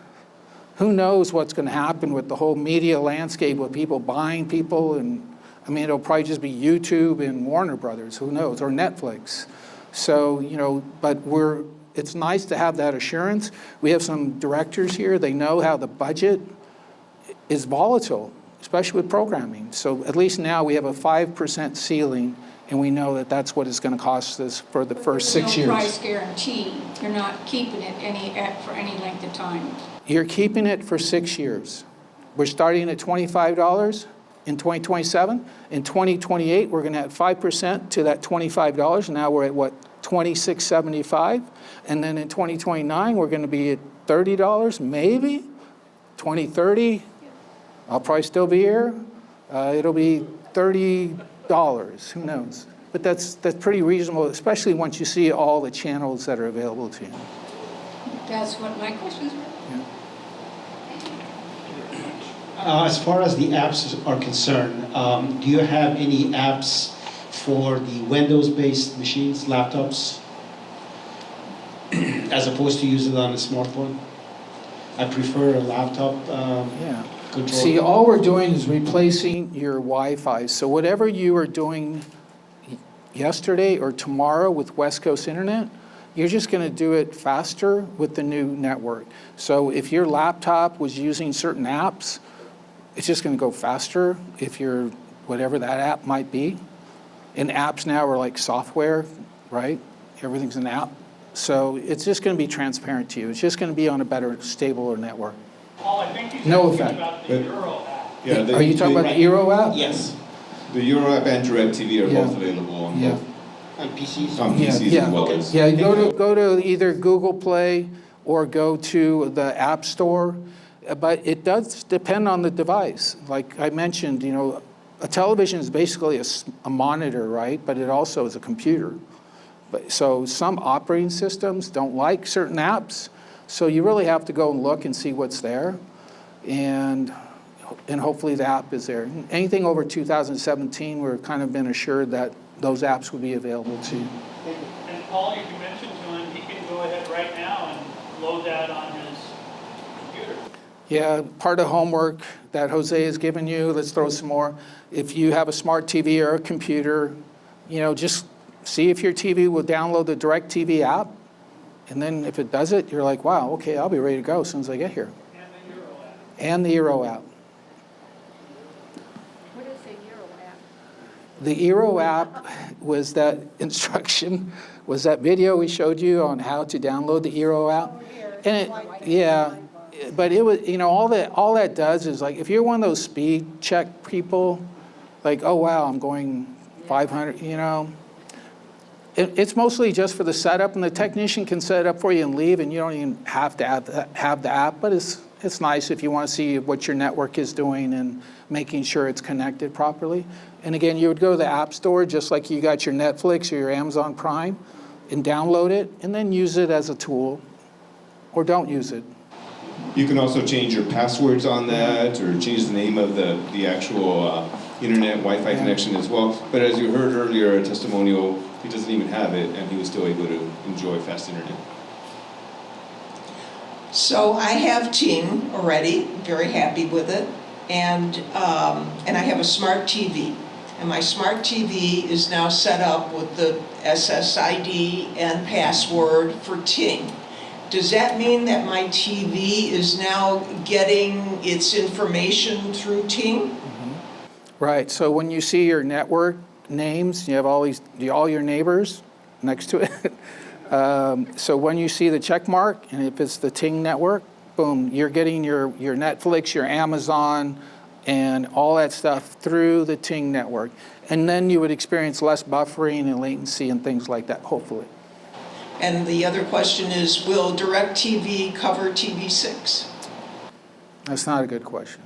who knows what's going to happen with the whole media landscape with people buying people, and I mean, it'll probably just be YouTube and Warner Brothers, who knows, or Netflix. So, but it's nice to have that assurance. We have some directors here, they know how the budget is volatile, especially with programming. So at least now we have a 5% ceiling, and we know that that's what it's going to cost us for the first 6 years. No price guarantee. You're not keeping it for any length of time. You're keeping it for 6 years. We're starting at $25 in 2027. In 2028, we're going to add 5% to that $25. Now we're at what, $26.75, and then in 2029 we're going to be at $30, maybe. 2030, I'll probably still be here. It'll be $30. Who knows? But that's pretty reasonable, especially once you see all the channels that are available to you. That's what my questions were. As far as the apps are concerned, do you have any apps for the Windows-based machines, laptops, as opposed to using it on a smartphone? I prefer a laptop control. See, all we're doing is replacing your Wi-Fi. So whatever you were doing yesterday or tomorrow with West Coast Internet, you're just going to do it faster with the new network. So if your laptop was using certain apps, it's just going to go faster if you're, whatever that app might be. And apps now are like software, right? Everything's an app. So it's just going to be transparent to you. It's just going to be on a better, stabler network. Paul, I think you said No something effect. about the Euro app. Yeah, Are you talking about the Euro app? Yes. The Euro app and DirecTV are Yeah. both available on Yeah. both. On PCs? On PCs as well as. Yeah, go to either Google Play or go to the App Store. But it does depend on the device. Like I mentioned, a television is basically a monitor, right? But it also is a computer. So some operating systems don't like certain apps. So you really have to go and look and see what's there. And hopefully the app is there. Anything over 2017, we're kind of been assured that those apps will be available to you. And Paul, you can mention to him, he can go ahead right now and load that on his computer. Yeah, part of homework that Jose has given you, let's throw some more. If you have a smart TV or a computer, just see if your TV will download the DirecTV app. And then if it does it, you're like, wow, okay, I'll be ready to go as soon as I get here. And the Euro app. What is the Euro app? The Eero app was that instruction, was that video we showed you on how to download the Eero app. And but it was, all that does is, like, if you're one of those speed check people, like, oh wow, I'm going 500, it's mostly just for the setup, and the technician can set it up for you and leave, and you don't even have to have the app, but it's nice if you want to see what your network is doing and making sure it's connected properly. And again, you would go to the App Store just like you got your Netflix or your Amazon Prime and download it and then use it as a tool, or don't use it. You can also change your passwords on that, or change the name of the actual internet Wi-Fi connection as well. But as you heard earlier, a testimonial, he doesn't even have it, and he was still able to enjoy fast internet. So I have TING already, very happy with it, and I have a smart TV. And my smart TV is now set up with the SSID and password for TING. Does that mean that my TV is now getting its information through TING? Right, so when you see your network names, you have all your neighbors next to it. So when you see the check mark, and if it's the TING network, boom, you're getting your Netflix, your Amazon, and all that stuff through the TING network. And then you would experience less buffering and latency and things like that, hopefully. And the other question is, will DirecTV cover TV6? That's not a good question.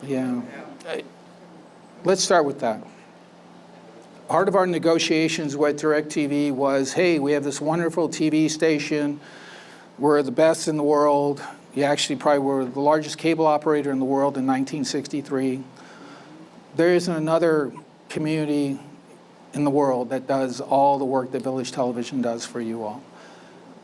Yeah. Let's start with that. Part of our negotiations with DirecTV was, hey, we have this wonderful TV station. We're the best in the world. You actually probably were the largest cable operator in the world in 1963. There isn't another community in the world that does all the work that Village Television does for you all.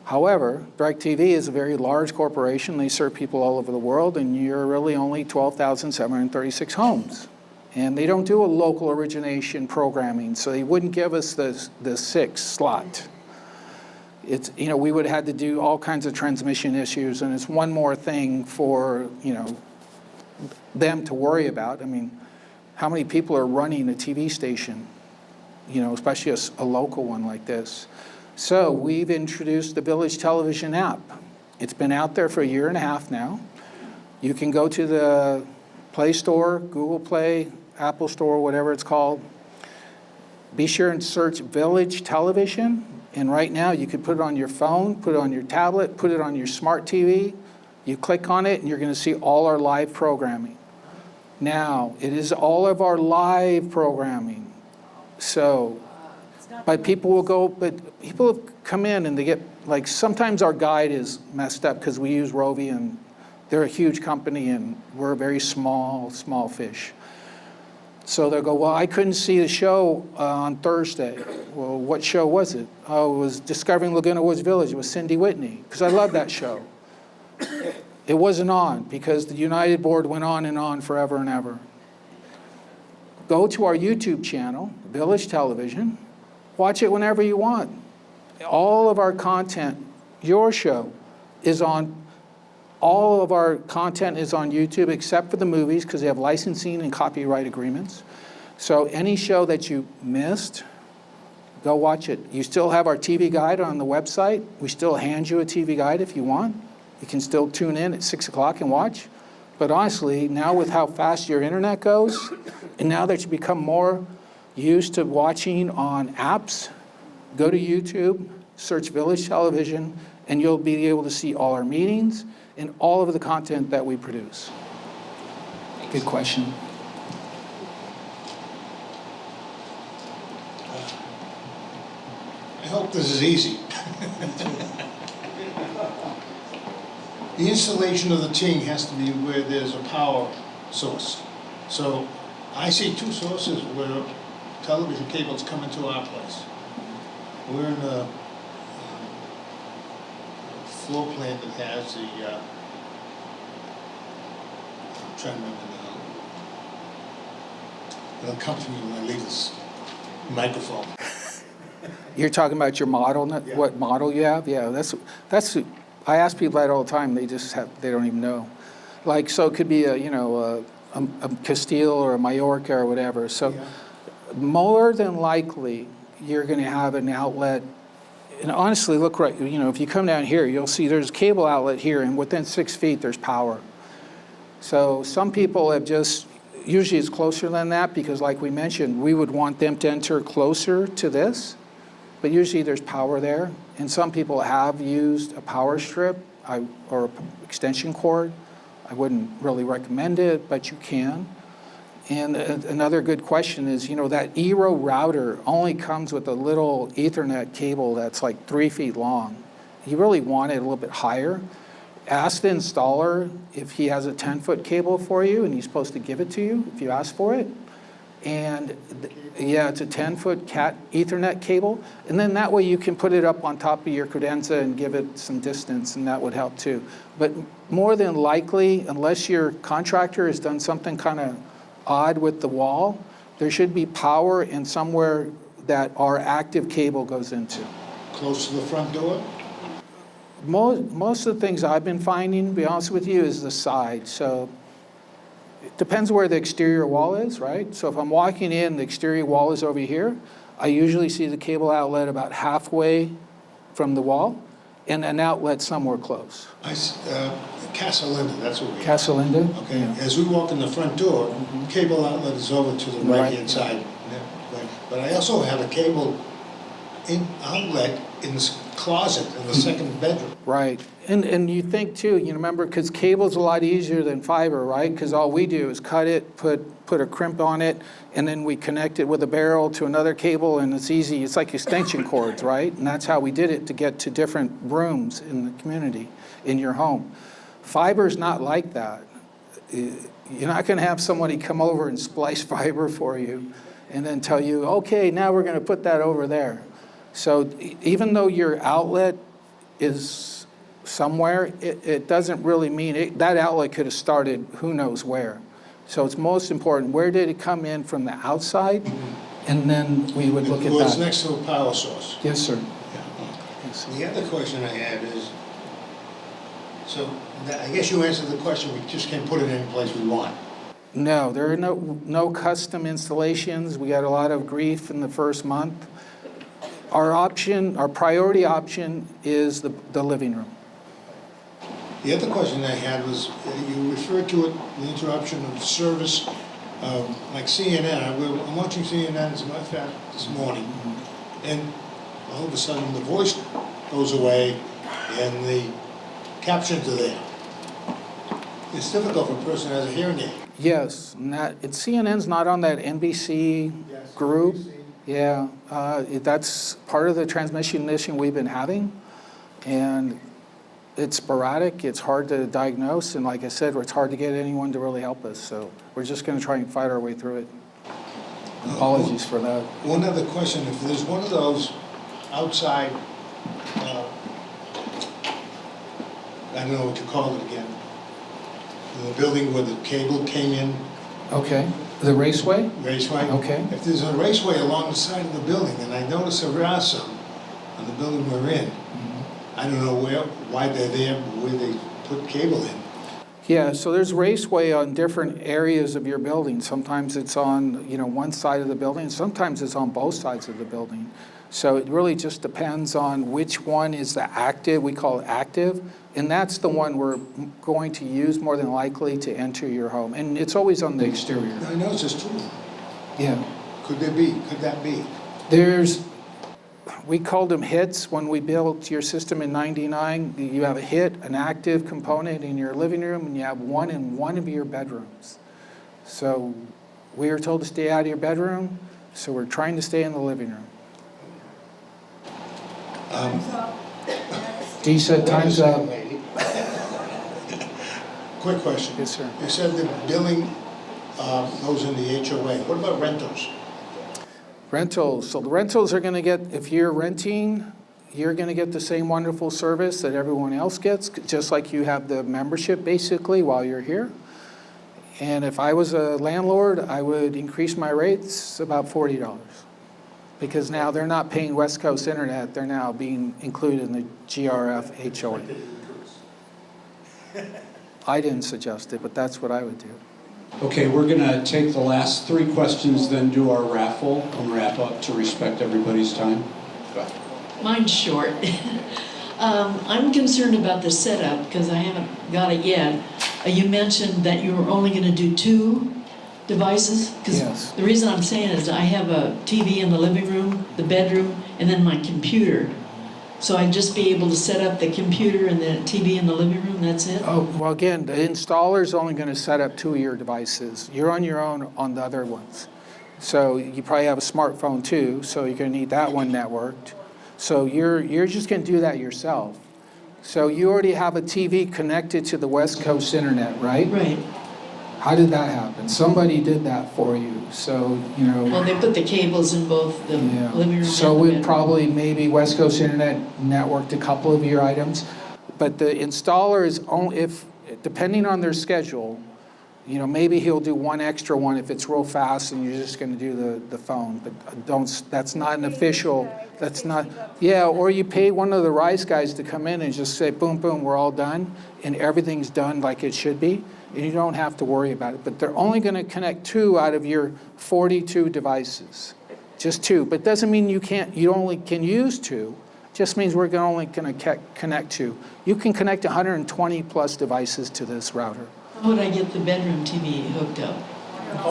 However, DirecTV is a very large corporation. They serve people all over the world, and you're really only 12,736 homes. And they don't do a local origination programming, so they wouldn't give us the 6 slot. It's, we would have had to do all kinds of transmission issues, and it's one more thing for, them to worry about. I mean, how many people are running a TV station, especially a local one like this? So we've introduced the Village Television app. It's been out there for 1.5 years now. You can go to the Play Store, Google Play, Apple Store, whatever it's called. Be sure and search Village Television. And right now you can put it on your phone, put it on your tablet, put it on your smart TV. You click on it and you're going to see all our live programming. Now, it is all of our live programming. So, but people have come in and they get, like, sometimes our guide is messed up because we use Rovi and they're a huge company and we're a very small fish. So they'll go, well, I couldn't see the show on Thursday. Well, what show was it? Oh, it was Discovering Laguna Woods Village. It was Cindy Whitney, because I love that show. It wasn't on because the United Board went on and on forever and ever. Go to our YouTube channel, Village Television. Watch it whenever you want. All of our content, your show, is on. All of our content is on YouTube except for the movies because they have licensing and copyright agreements. So any show that you missed, go watch it. You still have our TV guide on the website. We still hand you a TV guide if you want. You can still tune in at 6 o'clock and watch. But honestly, now with how fast your internet goes, and now that you become more used to watching on apps, go to YouTube, search Village Television, and you'll be able to see all our meetings and all of the content that we produce. Good question. I hope this is easy. The installation of the TING has to be where there's a power source. So I see 2 sources where television cables come into our place. We're in a floor plan that has the, I'm trying to remember now. It'll come to me when I leave this microphone. You're talking about your model, Yeah. What model you have? Yeah, that's. I ask people that all the time. They don't even know. Like, so it could be a Castile or a Mallorca or whatever. So more than likely, you're going to have an outlet. And honestly, look right, if you come down here, you'll see there's a cable outlet here, and within 6 feet, there's power. So some people have usually it's closer than that, because like we mentioned, we would want them to enter closer to this, but usually there's power there. And some people have used a power strip or an extension cord. I wouldn't really recommend it, but you can. And another good question is, that Eero router only comes with a little Ethernet cable that's like 3 feet long. You really want it a little bit higher. Ask the installer if he has a 10-foot cable for you, and he's supposed to give it to you if you ask for it. And yeah, it's a 10-foot cat Ethernet cable. And then that way you can put it up on top of your credenza and give it some distance, and that would help too. But more than likely, unless your contractor has done something kind of odd with the wall, there should be power in somewhere that our active cable goes into. Close to the front door? Most of the things I've been finding, to be honest with you, is the side. So it depends where the exterior wall is, right? So if I'm walking in, the exterior wall is over here, I usually see the cable outlet about halfway from the wall, and an outlet somewhere close. Casa Linda, that's what we have. Casa Linda? Okay, Yeah. as we walk in the front door, cable outlet is over to the right-hand side. Right. But I also have a cable outlet in the closet in the second bedroom. Right. And you think too, remember, because cable's a lot easier than fiber, right? Because all we do is cut it, put a crimp on it, and then we connect it with a barrel to another cable, and it's easy. It's like extension cords, right? And that's how we did it to get to different rooms in the community, in your home. Fiber's not like that. You're not going to have somebody come over and splice fiber for you and then tell you, okay, now we're going to put that over there. So even though your outlet is somewhere, it doesn't really mean that outlet could have started who knows where. So it's most important, where did it come in from the outside? And then we would look at that. It was next to a power source. Yes, sir. Yes. The other question I had is, so I guess you answered the question, we just can't put it any place we want. No, there are no custom installations. We got a lot of grief in the first month. Our priority option is the living room. The other question I had was, you referred to it, the interruption of service, like CNN. I'm watching CNN, as a matter of fact, this morning, and all of a sudden the voice goes away and the captions are there. It's difficult for a person who has a hearing aid. Yes, CNN's not on that NBC group. NBC. Yeah, that's part of the transmission issue we've been having, and it's sporadic, it's hard to diagnose, and like I said, it's hard to get anyone to really help us, so we're just going to try and fight our way through it. Apologies for that. One other question, if there's one of those outside, I don't know what to call it again, the building where the cable came in. Okay, the raceway? Raceway? Okay. If there's a raceway along the side of the building, and I notice there are some on the building we're in, I don't know why they're there, where they put cable in. Yeah, so there's raceway on different areas of your building. Sometimes it's on, one side of the building, sometimes it's on both sides of the building. So it really just depends on which one is the active, we call it active, and that's the one we're going to use more than likely to enter your home. And it's always on the exterior. I know it's just true. Yeah. Could that be? We called them hits when we built your system in '99. You have a hit, an active component in your living room, and you have one in one of your bedrooms. So we were told to stay out of your bedroom, so we're trying to stay in the living room. Dee said time's up. Quick question. Yes, sir. You said the billing goes in the HOA. What about rentals? Rentals. So the rentals are going to get, if you're renting, you're going to get the same wonderful service that everyone else gets, just like you have the membership basically while you're here. And if I was a landlord, I would increase my rates about $40. Because now they're not paying West Coast Internet, they're now being included in the GRF HOA. I didn't suggest it, but that's what I would do. Okay, we're gonna take the last 3 questions, then do our raffle and wrap up to respect everybody's time. Go ahead. Mine's short. I'm concerned about the setup because I haven't got it yet. You mentioned that you were only going to do 2 devices? 'Cause Yes. the reason I'm saying is I have a TV in the living room, the bedroom, and then my computer. So I'd just be able to set up the computer and the TV in the living room, that's it? Oh, well, again, the installer's only going to set up 2 of your devices. You're on your own on the other ones. So you probably have a smartphone too, so you're going to need that one networked. So you're just going to do that yourself. So you already have a TV connected to the West Coast internet, right? Right. How did that happen? Somebody did that for you, so, you know. Well, they put the cables in both the Yeah. living room So and the we bedroom. probably maybe West Coast Internet networked a couple of your items, but the installer is only, if, depending on their schedule, you know, maybe he'll do one extra one if it's real fast and you're just gonna do the phone, but don't, that's not an official, that's not, yeah, or you pay one of the RISE guys to come in and just say, boom, boom, we're all done, and everything's done like it should be, and you don't have to worry about it. But they're only gonna connect 2 out of your 42 devices, just 2. But doesn't mean you only can use 2, just means we're only gonna connect 2. You can connect 120 plus devices to this router. How would I get the bedroom TV hooked up?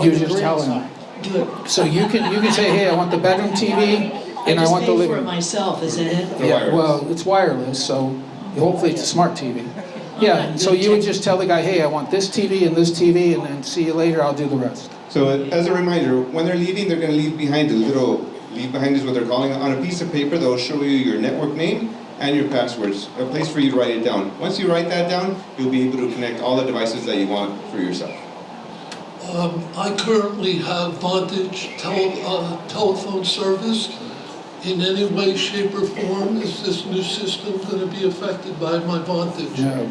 You just tell them. Do it. So you can say, hey, I want the bedroom TV, and I want the I just pay for living it room. myself, is that it? Yeah, well, it's wireless, so hopefully it's a smart TV. Yeah, so you would just tell the guy, hey, I want this TV and this TV, and then see you later, I'll do the rest. So as a reminder, when they're leaving, they're going to leave behind a little, leave behind is what they're calling it, on a piece of paper. They'll show you your network name and your passwords, a place for you to write it down. Once you write that down, you'll be able to connect all the devices that you want for yourself. I currently have Vantage telephone service. In any way, shape, or form, is this new system going to be affected by my Vantage? No.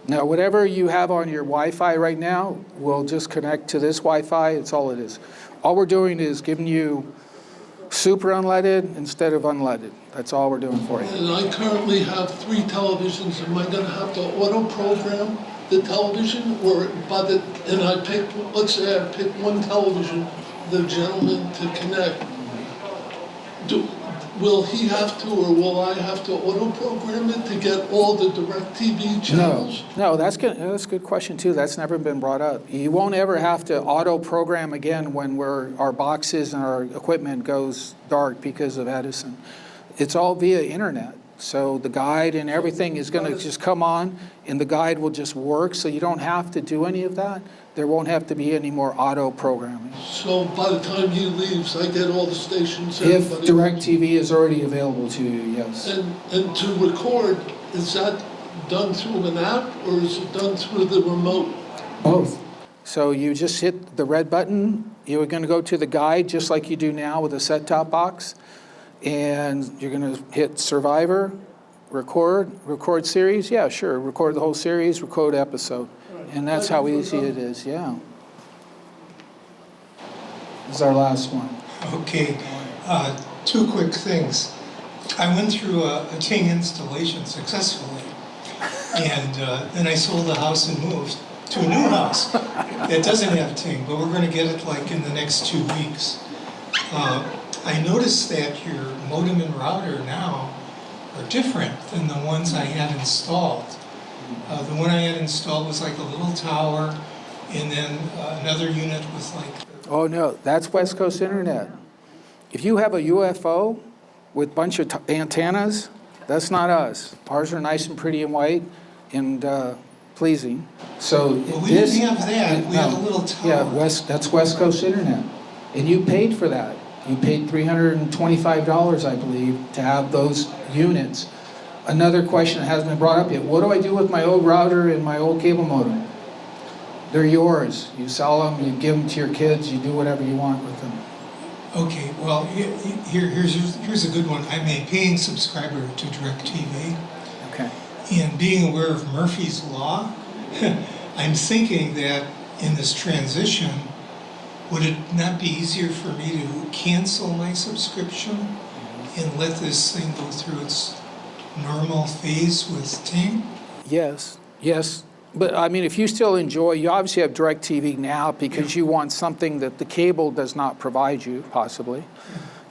Now, whatever you have on your Wi-Fi right now will just connect to this Wi-Fi. It's all it is. All we're doing is giving you super unleaded instead of unleaded. That's all we're doing for you. And I currently have 3 televisions. Am I going to have to auto-program the television, or and I pick, let's say I pick one television, the gentleman to connect. Will he have to, or will I have to auto-program it to get all the DirecTV channels? No, that's a good question too. That's never been brought up. You won't ever have to auto-program again when our boxes and our equipment goes dark because of Edison. It's all via internet. So the guide and everything is going to just come on, and the guide will just work, so you don't have to do any of that. There won't have to be any more auto-programming. So by the time he leaves, I get all the stations? If everybody- DirecTV is already available to you, yes. And to record, is that done through an app, or is it done through the remote? Both. So you just hit the red button. You're going to go to the guide just like you do now with a set-top box. And you're going to hit Survivor, record series. Yeah, sure. Record the whole series, record episode. And that's how easy it is, yeah. This is our last one. Okay, 2 quick things. I went through a TING installation successfully, and then I sold the house and moved to a new house that doesn't have TING, but we're going to get it like in the next 2 weeks. I noticed that your modem and router now are different than the ones I had installed. The one I had installed was like a little tower, and then another unit was like... Oh, no, that's West Coast Internet. If you have a UFO with a bunch of antennas, that's not us. Ours are nice and pretty and white and pleasing. So Well, we didn't have that. We had a little tower. Yeah, that's West Coast Internet. And you paid for that. You paid $325, I believe, to have those units. Another question that hasn't been brought up yet, what do I do with my old router and my old cable modem? They're yours. You sell them, you give them to your kids, you do whatever you want with them. Okay, well, here's a good one. I'm a paying subscriber to DirecTV. Okay. And being aware of Murphy's Law, I'm thinking that in this transition, would it not be easier for me to cancel my subscription and let this thing go through its normal phase with TING? Yes, But I mean, if you still enjoy, you obviously have DirecTV now because you want something that the cable does not provide you, possibly.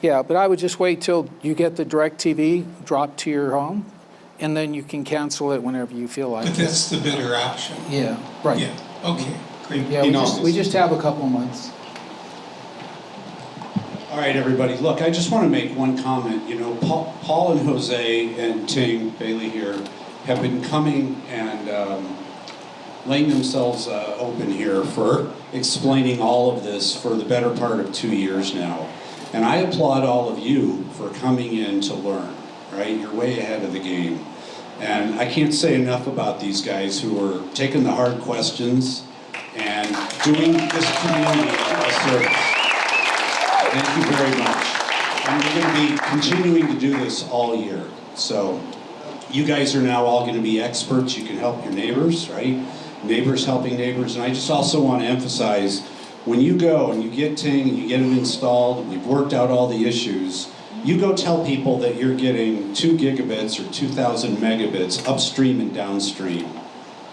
Yeah, but I would just wait till you get the DirecTV dropped to your home, and then you can cancel it whenever you feel like it. But that's the better option. Yeah, right. Yeah, okay, great. Yeah, we just have a couple of months. All right, everybody, look, I just want to make one comment. You know, Paul and Jose and Ting, Bailey here, have been coming and laying themselves open here for explaining all of this for the better part of 2 years now. And I applaud all of you for coming in to learn, right? You're way ahead of the game. And I can't say enough about these guys who are taking the hard questions and doing this community a service. Thank you very much. And we're going to be continuing to do this all year. So you guys are now all going to be experts. You can help your neighbors, right? Neighbors helping neighbors. And I just also want to emphasize, when you go and you get TING and you get it installed and we've worked out all the issues, you go tell people that you're getting 2 gigabits or 2,000 megabits upstream and downstream.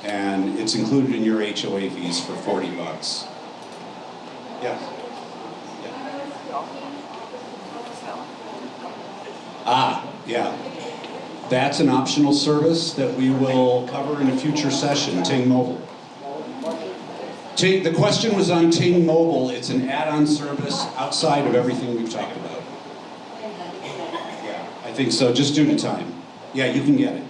And it's included in your HOA fees for $40. Yes? Yeah. That's an optional service that we will cover in a future session, TING Mobile. The question was on TING Mobile. It's an add-on service outside of everything we've talked about. Yeah, I think so, just due to time. Yeah, you can get it.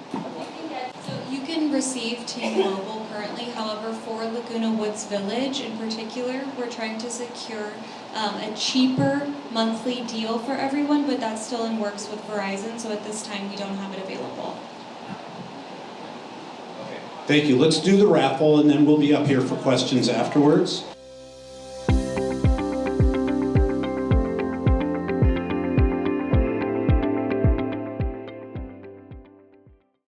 So you can receive TING Mobile currently, however, for Laguna Woods Village in particular, we're trying to secure a cheaper monthly deal for everyone, but that's still in works with Verizon, so at this time we don't have it available. Thank you. Let's do the raffle and then we'll be up here for questions afterwards.